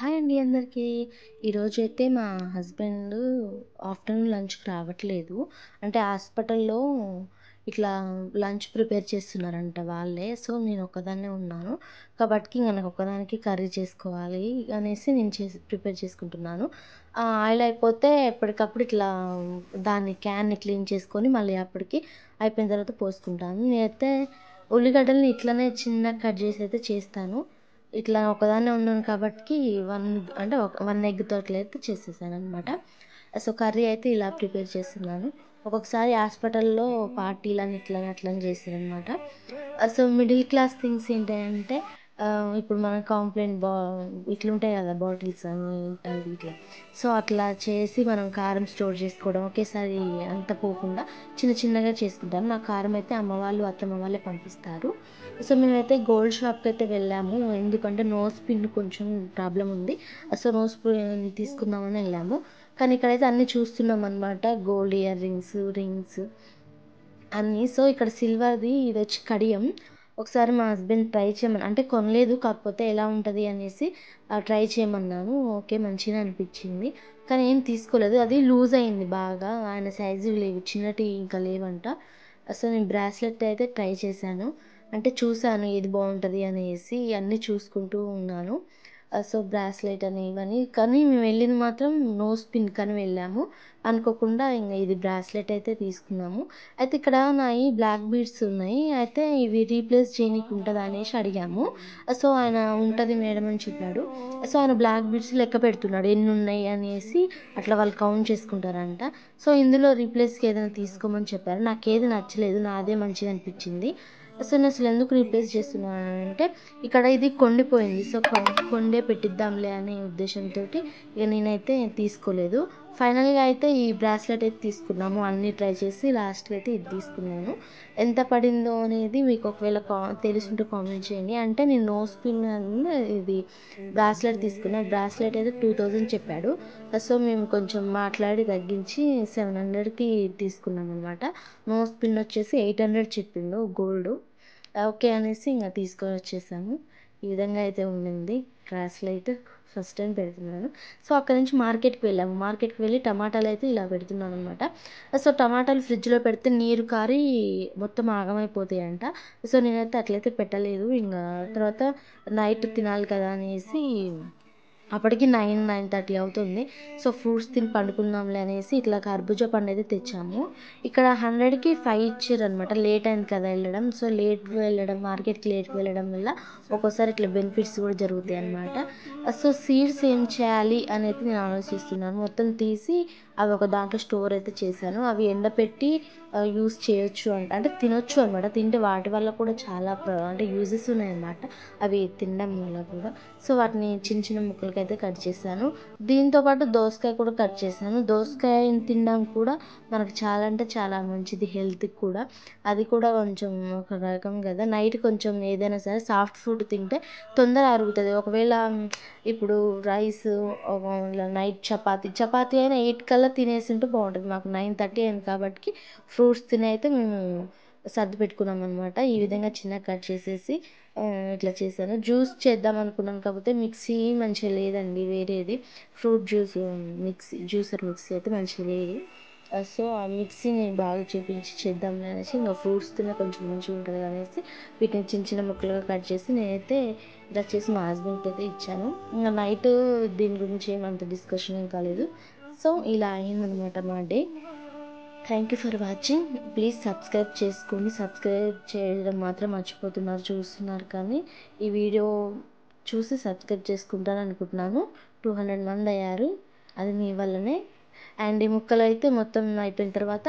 Hi అండి అందరికీ. ఈరోజైతే మా హస్బెండ్ ఆఫ్టర్‌నూన్ లంచ్‌కి రావట్లేదు. అంటే హాస్పిటల్‌లో ఇట్లా లంచ్ ప్రిపేర్ చేస్తున్నారంట వాళ్ళే. సో, నేనొక్కదాన్నే ఉన్నాను. కాబట్టికి ఇంక నాకొక్కదానికి కర్రీ చేసుకోవాలి అనేసి నేను ప్రిపేర్ చేసుకుంటున్నాను. ఆయిల్ అయిపోతే ఎప్పటికప్పుడు ఇట్లా దాన్ని క్యాన్‌ని క్లీన్ చేసుకొని మళ్ళీ అప్పటికి అయిపోయిన తర్వాత పోసుకుంటాను. నేనైతే ఉల్లిగడ్డల్ని ఇట్లనే చిన్నగా కట్ చేసి అయితే చేస్తాను. ఇట్లా ఒకదాన్నే ఉన్నాను కాబట్టికి 1 ఎగ్ తోటలైతే చేసేసాననమాట. సో, కర్రీ అయితే ఇలా ప్రిపేర్ చేస్తున్నాను. ఒక్కొక్కసారి హాస్పిటల్‌లో పార్టీలని ఇట్లని అట్లని చేస్తారనమాట. సో, మిడిల్ క్లాస్ థింగ్స్ ఏంటంటే ఇప్పుడు మన కాంప్లెయిన్ ఇట్లుంటాయి కదా బాటిల్స్ అని అవి ఇట్లా. సో, అట్లా చేసి మనం కారం స్టోర్ చేసుకోవడం ఒకేసారి అంత పోకుండా చిన్న చిన్నగా చేసుకుంటాను. నాకు కారం అయితే అమ్మ వాళ్ళు, అత్తమ్మ వాళ్ళే పంపిస్తారు. సో, మేమైతే గోల్డ్ షాప్‌కైతే వెళ్ళాము. ఎందుకంటే నోస్ పిన్ కొంచెం ప్రాబ్లమ్ ఉంది. సో, నోస్ పిన్ తీసుకుందామని వెళ్ళాము. కానీ ఇక్కడైతే అన్నీ చూస్తున్నామనమాట. గోల్డ్ ఇయర్ రింగ్స్ అన్నీ. సో, ఇక్కడ సిల్వర్‌ది ఇదొచ్చి కడియం. ఒకసారి మా హస్బెండ్ ట్రై చేయమని అంటే కొనలేదు. కాకపోతే ఎలా ఉంటది అనేసి ట్రై చేయమన్నాను. ఓకే. మంచిగానే అనిపించింది. కానీ ఏం తీసుకోలేదు. అది లూజ్ అయింది బాగా. ఆయన సైజువి లేవు. చిన్నటివి ఇంకా లేవంట. సో, నేను బ్రాస్లెట్ అయితే ట్రై చేశాను. అంటే చూసాను ఏది బావుంటది అనేసి అన్నీ చూసుకుంటూ ఉన్నాను. సో, బ్రాస్లెట్ అని ఇవని కానీ మేము వెళ్ళింది మాత్రం నోస్ పిన్‌కని వెళ్ళాము. అనుకోకుండా ఇది బ్రాస్లెట్ అయితే తీసుకున్నాము. అయితే ఇక్కడ నాయి బ్లాక్ బీడ్స్ ఉన్నాయి. అయితే ఇవి రీప్లేస్ చేయనీకి ఉంటదా అనేసి అడిగాము. సో, ఆయన ఉంటది మేడం అని చెప్పాడు. సో, ఆయన బ్లాక్ బీడ్స్ లెక్క పెడుతున్నాడు. ఎన్నున్నాయి అనేసి అట్లా వాళ్ళు కౌంట్ చేసుకుంటారంట. సో, ఇందులో రీప్లేస్‌కి ఏదైనా తీసుకోమని చెప్పారు. నాకేది నచ్చలేదు. నాదే మంచిదనిపించింది. సో, నేనసలు ఎందుకు రీప్లేస్ చేస్తున్నానంటే ఇక్కడ ఇది కొండిపోయింది. సో, కొండే పెట్టిద్దాంలే అనే ఉద్దేశంతోటి ఇక నేనైతే తీసుకోలేదు. ఫైనల్‌గా అయితే ఈ బ్రాస్లెట్ అయితే తీసుకున్నాము. అన్నీ ట్రై చేసి లాస్ట్‌కి అయితే ఇది తీసుకున్నాను. ఎంత పడిందో అనేది మీకు ఒకవేళ తెలిసుంటే కామెంట్ చేయండి. అంటే నేను నోస్ పిన్ ఇది బ్రాస్లెట్ తీసుకున్నా. బ్రాస్లెట్ అయితే 2000 చెప్పాడు. సో, మేము కొంచెం మాట్లాడి తగ్గించి 700కి తీసుకున్నామనమాట. నోస్ పిన్ వచ్చేసి 800 చెప్పిండు గోల్డ్. ఓకే అనేసి ఇంక తీసుకొని వచ్చేసాము. ఈ విధంగా అయితే ఉండింది బ్రాస్లెట్. ఫస్ట్ టైం పెడుతున్నాను. సో, అక్కడి నుంచి మార్కెట్‌కి వెళ్ళాము. మార్కెట్‌కి వెళ్ళి టమాటాలైతే ఇలా పెడుతున్నాననమాట. సో, టమాటాలు ఫ్రిడ్జ్‌లో పెడితే నీరు కారి మొత్తం ఆగమైపోతాయంట. సో, నేనైతే అట్లయితే పెట్టలేదు. తర్వాత నైట్ తినాలి కదా అనేసి అప్పటికి 9:30 అవుతుంది. సో, ఫ్రూట్స్ తిని పండుకుందాంలే అనేసి ఇట్లా కర్బూజా పండయితే తెచ్చాము. ఇక్కడ 100కి 5 ఇచ్చిర్రనమాట. లేట్ అయింది కదా వెళ్ళడం. సో, లేట్‌గా వెళ్ళడం మార్కెట్‌కి లేట్‌గా వెళ్ళడం వల్ల ఒక్కోసారి ఇట్లా బెనిఫిట్స్ కూడా జరుగుతాయన్నమాట. సో, సీడ్స్ ఏం చేయాలి అనేది నేను ఆలోచిస్తున్నాను. మొత్తం తీసి అవి ఒక దాంట్లో స్టోర్ అయితే చేశాను. అవి ఎండపెట్టి యూజ్ చేయొచ్చు అంటే తినొచ్చు అనమాట. తింటే వాటి వల్ల కూడా చాలా అంటే యూజెస్ ఉన్నాయన్నమాట. అవి తినడం వల్ల కూడా. సో, వాటిని చిన్న చిన్న ముక్కలకైతే కట్ చేశాను. దీంతో పాటు దోసకాయ కూడా కట్ చేశాను. దోసకాయని తినడం కూడా మనకు చాలా అంటే చాలా మంచిది హెల్త్‌కి కూడా. అది కూడా కొంచెం ఒక రకం కదా! నైట్ కొంచెం ఏదైనా సరే సాఫ్ట్ ఫుడ్ తింటే తొందర అరుగుతది. ఒకవేళ ఇప్పుడు రైస్ ఇలా నైట్ చపాతీ అయినా 8 కల్లా తినేసుంటే బావుంటది. మాకు 9:30 అయింది కాబట్టి ఫ్రూట్స్ తిని అయితే మేము సర్ది పెట్టుకున్నామనమాట. ఈ విధంగా చిన్నగా కట్ చేసేసి ఇట్లా చేశాను. జ్యూస్ చేద్దాం అనుకున్నాను. కాకపోతే మిక్సీ మంచిగా లేదండి వేరేది. ఫ్రూట్ జ్యూసర్ మిక్సీ అయితే మంచిగా లేదు. సో, ఆ మిక్సీని బాగా చూపించి చేద్దాంలే అనేసి ఇంక ఫ్రూట్స్ తిన్నా కొంచెం మంచిగా ఉంటుంది అనేసి వీటిని చిన్న చిన్న ముక్కలుగా కట్ చేసి నేనైతే ఇలా చేసి మా హస్బెండ్కి అయితే ఇచ్చాను. ఇంక నైట్ దీని గురించి ఏమంత డిస్కషన్ ఏం కాలేదు. సో, ఇలా అయిందనమాట మా day. Thank you for watching. Please subscribe చేసుకోండి. సబ్స్క్రైబ్ చేయడం మాత్రం మర్చిపోతున్నారు చూస్తున్నారు కానీ ఈ వీడియో చూసి సబ్స్క్రైబ్ చేసుకుంటారు అనుకుంటున్నాను. 200 మంది అయ్యారు. అది మీ వల్లనే. అండ్ ఈ ముక్కలు అయితే మొత్తం అయిపోయిన తర్వాత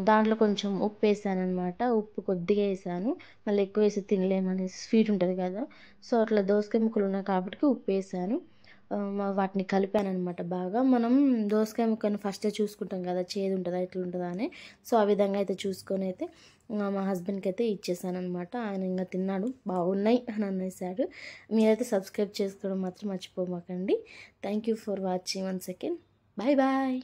దాంట్లో కొంచెం ఉప్పు వేసాననమాట. ఉప్పు కొద్దిగా వేసాను. మళ్ళీ ఎక్కువ వేసి తినలేమనేసి స్వీట్ ఉంటుంది కదా! సో, అట్లా దోసకాయ ముక్కలు ఉన్నాయి కాబట్టి ఉప్పు వేసాను. వాటిని కలిపాననమాట బాగా. మనం దోసకాయ ముక్కని ఫస్టే చూసుకుంటాం కదా! చేదు ఉంటుందా ఎట్లుంటదా అని. సో, ఆ విధంగా అయితే చూసుకొని అయితే మా హస్బెండ్కి అయితే ఇచ్చేసాననమాట. ఆయన ఇంకా తిన్నాడు. బాగున్నాయి అని అనేసాడు. మీరైతే సబ్స్క్రైబ్ చేసుకోవడం మాత్రం మర్చిపోమాకండి. Thank you for watching once again. Bye bye.